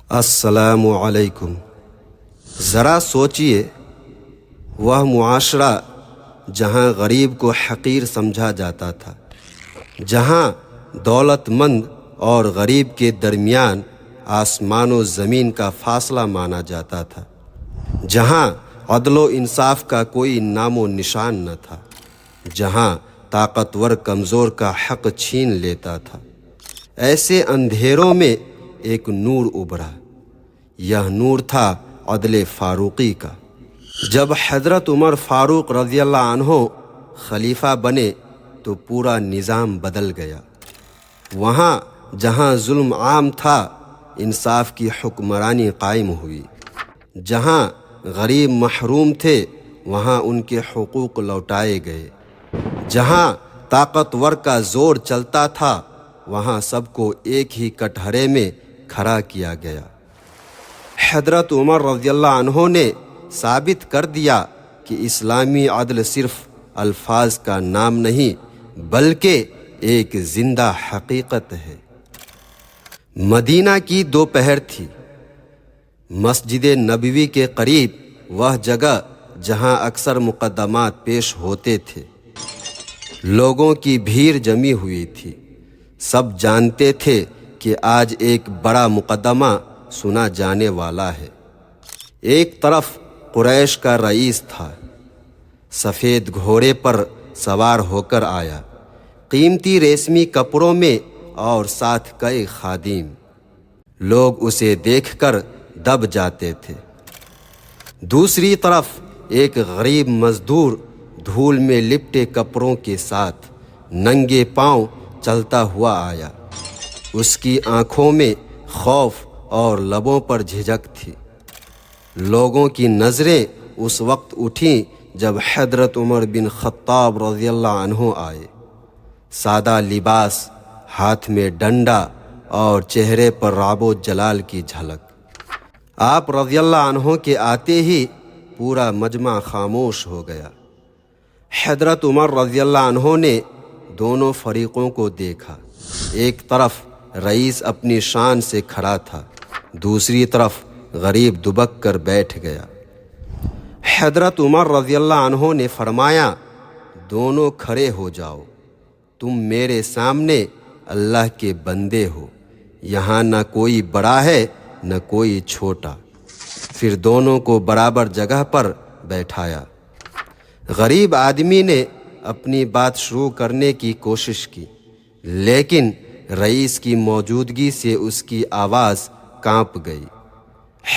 السلام علیکم۔ ذرا سوچئے، وہ معاشرہ جہاں غریب کو حقیر سمجھا جاتا تھا، جہاں دولت مند اور غریب کے درمیان آسمان و زمین کا فاصلہ مانا جاتا تھا، جہاں عدل و انصاف کا کوئی نام و نشان نہ تھا، جہاں طاقتور کمزور کا حق چھین لیتا تھا، ایسے اندھیروں میں ایک نور ابھرا۔ یہ نور تھا عدل فاروقی کا۔ جب حضرت عمر فاروق رضی اللہ عنہ خلیفہ بنے تو پورا نظام بدل گیا۔ وہاں جہاں ظلم عام تھا، انصاف کی حکمرانی قائم ہوئی۔ جہاں غریب محروم تھے، وہاں ان کے حقوق لوٹائے گئے۔ جہاں طاقتور کا زور چلتا تھا، وہاں سب کو ایک ہی کٹہرے میں کھڑا کیا گیا۔ حضرت عمر رضی اللہ عنہ نے ثابت کر دیا کہ اسلامی عدل صرف الفاظ کا نام نہیں بلکہ ایک زندہ حقیقت ہے۔ مدینہ کی دوپہر تھی۔ مسجد نبوی کے قریب وہ جگہ جہاں اکثر مقدمات پیش ہوتے تھے، لوگوں کی بھیڑ جمی ہوئی تھی۔ سب جانتے تھے کہ آج ایک بڑا مقدمہ سنا جانے والا ہے۔ ایک طرف قریش کا رئیس تھا، سفید گھوڑے پر سوار ہو کر آیا، قیمتی ریشمی کپڑوں میں اور ساتھ کئی خادم۔ لوگ اسے دیکھ کر دب جاتے تھے۔ دوسری طرف ایک غریب مزدور دھول میں لپٹے کپڑوں کے ساتھ ننگے پاؤں چلتا ہوا آیا۔ اس کی آنکھوں میں خوف اور لبوں پر جھجک تھی۔ لوگوں کی نظریں اس وقت اٹھیں جب حضرت عمر بن خطاب رضی اللہ عنہ آئے۔ سادہ لباس، ہاتھ میں ڈنڈا اور چہرے پر رعب و جلال کی جھلک۔ آپ رضی اللہ عنہ کے آتے ہی پورا مجمع خاموش ہو گیا۔ حضرت عمر رضی اللہ عنہ نے دونوں فریقوں کو دیکھا۔ ایک طرف رئیس اپنی شان سے کھڑا تھا، دوسری طرف غریب دبک کر بیٹھ گیا۔ حضرت عمر رضی اللہ عنہ نے فرمایا، دونوں کھڑے ہو جاؤ، تم میرے سامنے اللہ کے بندے ہو، یہاں نہ کوئی بڑا ہے نہ کوئی چھوٹا۔ پھر دونوں کو برابر جگہ پر بیٹھایا۔ غریب آدمی نے اپنی بات شروع کرنے کی کوشش کی، لیکن رئیس کی موجودگی سے اس کی آواز کانپ گئی۔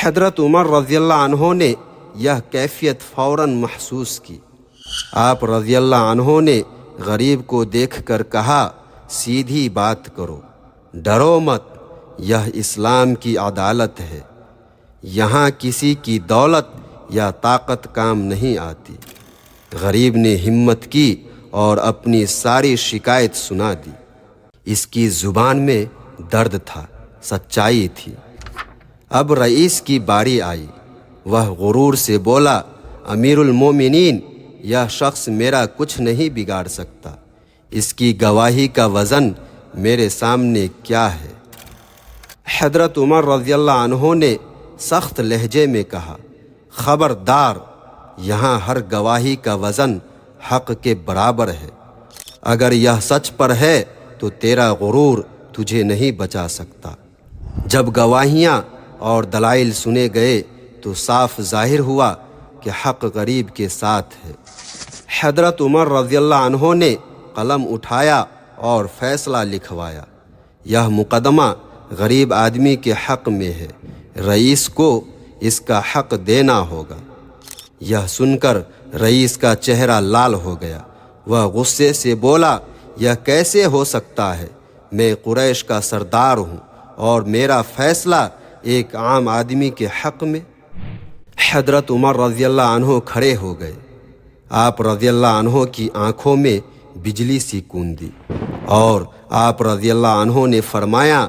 حضرت عمر رضی اللہ عنہ نے یہ کیفیت فوراً محسوس کی۔ آپ رضی اللہ عنہ نے غریب کو دیکھ کر کہا، سیدھی بات کرو، ڈرو مت، یہ اسلام کی عدالت ہے، یہاں کسی کی دولت یا طاقت کام نہیں آتی۔ غریب نے ہمت کی اور اپنی ساری شکایت سنا دی۔ اس کی زبان میں درد تھا، سچائی تھی۔ اب رئیس کی باری آئی۔ وہ غرور سے بولا، امیر المومنین، یہ شخص میرا کچھ نہیں بگاڑ سکتا، اس کی گواہی کا وزن میرے سامنے کیا ہے؟ حضرت عمر رضی اللہ عنہ نے سخت لہجے میں کہا، خبردار، یہاں ہر گواہی کا وزن حق کے برابر ہے۔ اگر یہ سچ پر ہے تو تیرا غرور تجھے نہیں بچا سکتا۔ جب گواہیاں اور دلائل سنے گئے تو صاف ظاہر ہوا کہ حق غریب کے ساتھ ہے۔ حضرت عمر رضی اللہ عنہ نے قلم اٹھایا اور فیصلہ لکھوایا، یہ مقدمہ غریب آدمی کے حق میں ہے، رئیس کو اس کا حق دینا ہوگا۔ یہ سن کر رئیس کا چہرہ لال ہو گیا۔ وہ غصے سے بولا، یہ کیسے ہو سکتا ہے؟ میں قریش کا سردار ہوں اور میرا فیصلہ ایک عام آدمی کے حق میں؟ حضرت عمر رضی اللہ عنہ کھڑے ہو گئے۔ آپ رضی اللہ عنہ کی آنکھوں میں بجلی سی کوندی اور آپ رضی اللہ عنہ نے فرمایا،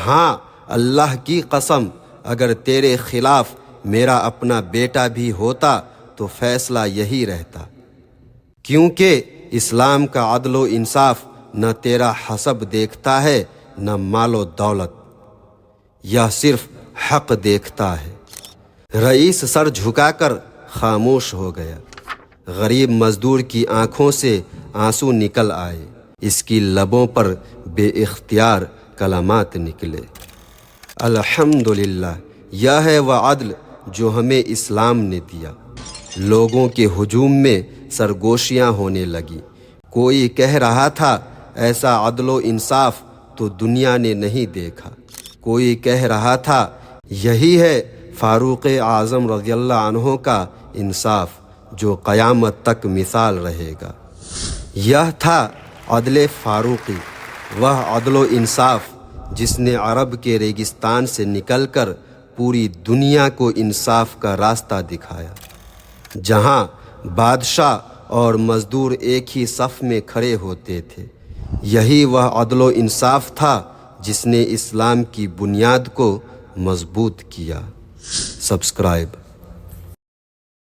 ہاں، اللہ کی قسم، اگر تیرے خلاف میرا اپنا بیٹا بھی ہوتا تو فیصلہ یہی رہتا، کیونکہ اسلام کا عدل و انصاف نہ تیرا حسب دیکھتا ہے نہ مال و دولت، یہ صرف حق دیکھتا ہے۔ رئیس سر جھکا کر خاموش ہو گیا۔ غریب مزدور کی آنکھوں سے آنسو نکل آئے، اس کی لبوں پر بے اختیار کلمات نکلے۔ الحمدللہ، یہ ہے وہ عدل جو ہمیں اسلام نے دیا۔ لوگوں کے ہجوم میں سرگوشیاں ہونے لگی۔ کوئی کہہ رہا تھا ایسا عدل و انصاف تو دنیا نے نہیں دیکھا۔ کوئی کہہ رہا تھا یہی ہے فاروق اعظم رضی اللہ عنہ کا انصاف جو قیامت تک مثال رہے گا۔ یہ تھا عدل فاروقی، وہ عدل و انصاف جس نے عرب کے ریگستان سے نکل کر پوری دنیا کو انصاف کا راستہ دکھایا۔ جہاں بادشاہ اور مزدور ایک ہی صف میں کھڑے ہوتے تھے، یہی وہ عدل و انصاف تھا جس نے اسلام کی بنیاد کو مضبوط کیا۔ سبسکرائب